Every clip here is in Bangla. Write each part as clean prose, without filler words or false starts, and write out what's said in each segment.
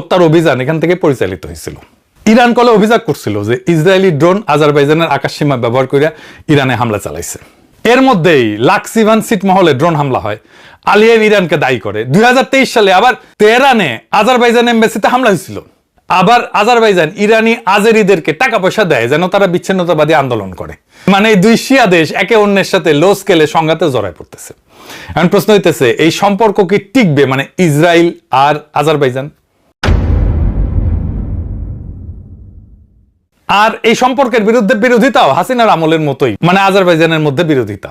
হত্যার অভিযান এখান থেকে পরিচালিত হয়েছিল। ইরান কলে অভিযোগ করছিল যে ইসরায়েলি ড্রোন আজারবাইজানের আকাশসীমা ব্যবহার করে ইরানে হামলা চালাইছে। এর মধ্যেই লাক্সিভান ছিটমহলে ড্রোন হামলা হয়, আলিয়েভ ইরানকে দায়ী করে। 2023 সালে আবার তেহরানে আজারবাইজান এমবাসিতে হামলা হয়েছিল। আবার আজারবাইজান ইরানি আজেরিদেরকে টাকা পয়সা দেয় যেন তারা বিচ্ছিন্নতাবাদী আন্দোলন করে। মানে এই দুই শিয়া দেশ একে অন্যের সাথে লো স্কেলে সংঘাতে জড়ায় পড়তেছে। এখন প্রশ্ন হইতেছে, এই সম্পর্ক কি টিকবে, মানে ইসরায়েল আর আজারবাইজান? আর এই সম্পর্কের বিরুদ্ধে বিরোধিতাও হাসিনার আমলের মতোই, মানে আজারবাইজানের মধ্যে বিরোধিতা।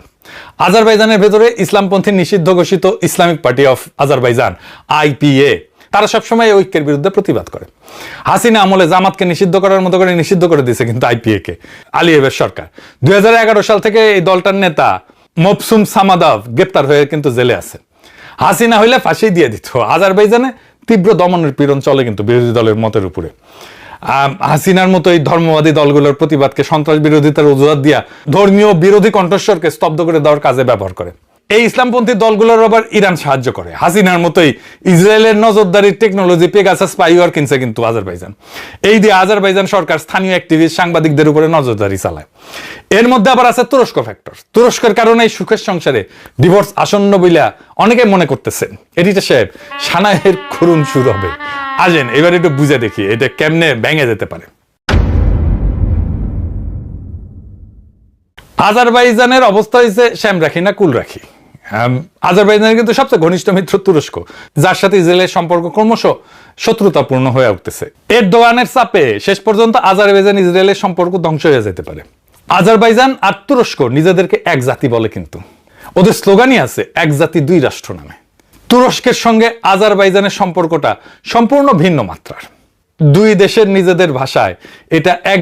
আজারবাইজানের ভেতরে ইসলামপন্থী নিষিদ্ধ ঘোষিত Islamic party of Azerbaijan IPA, তারা সবসময় ঐক্যের বিরুদ্ধে প্রতিবাদ করে। হাসিনা আমলে জামাতকে নিষিদ্ধ করার মতো করে নিষিদ্ধ করে দিয়েছে কিন্তু আইপিএ কে আলিয়েভের সরকার। 2011 সাল থেকে এই দলটার নেতা মবসুম সামাদাভ গ্রেপ্তার হয়ে কিন্তু জেলে আছে। হাসিনা হইলে ফাঁসি দিয়ে দিত। আজারবাইজানে তীব্র দমনের পীড়ন চলে কিন্তু বিরোধী দলের মতের উপরে। হাসিনার মতো এই ধর্মবাদী দলগুলোর প্রতিবাদকে সন্ত্রাস বিরোধিতার অজুহাত দিয়া ধর্মীয় বিরোধী কণ্ঠস্বরকে স্তব্ধ করে দেওয়ার কাজে ব্যবহার করে। এই ইসলামপন্থী দলগুলোর আবার ইরান সাহায্য করে। হাসিনার মতোই ইসরায়েলের নজরদারির টেকনোলজি পেগাসাস স্পাইওয়ার কিনছে কিন্তু আজারবাইজান। এই দিয়ে আজারবাইজান সরকার স্থানীয় অ্যাক্টিভিস্ট সাংবাদিকদের উপরে নজরদারি চালায়। এর মধ্যে আবার আছে তুরস্ক ফ্যাক্টর। তুরস্কের কারণে এই সুখের সংসারে ডিভোর্স আসন্ন বইলা অনেকে মনে করতেছেন। এডিটর সাহেব, সানাইয়ের খুরুন শুরু হবে। আসেন এবার একটু বুঝে দেখি এটা কেমনে ভেঙে যেতে পারে। আজারবাইজানের অবস্থা হয়েছে শ্যাম রাখি না কুল রাখি। আজারবাইজানের কিন্তু সবচেয়ে ঘনিষ্ঠ মিত্র তুরস্ক, যার সাথে ইসরায়েলের সম্পর্ক ক্রমশ শত্রুতাপূর্ণ হয়ে উঠতেছে। এর দোয়ানের চাপে শেষ পর্যন্ত আজারবাইজান ইসরায়েলের সম্পর্ক ধ্বংস হয়ে যেতে পারে। আজারবাইজান আর তুরস্ক নিজেদেরকে এক জাতি বলে, কিন্তু ওদের স্লোগানই আছে এক জাতি দুই রাষ্ট্র নামে। তুরস্কের সঙ্গে আজারবাইজানের সম্পর্কটা সম্পূর্ণ ভিন্ন মাত্রার। দুই দেশের নিজেদের ভাষায় এটা এক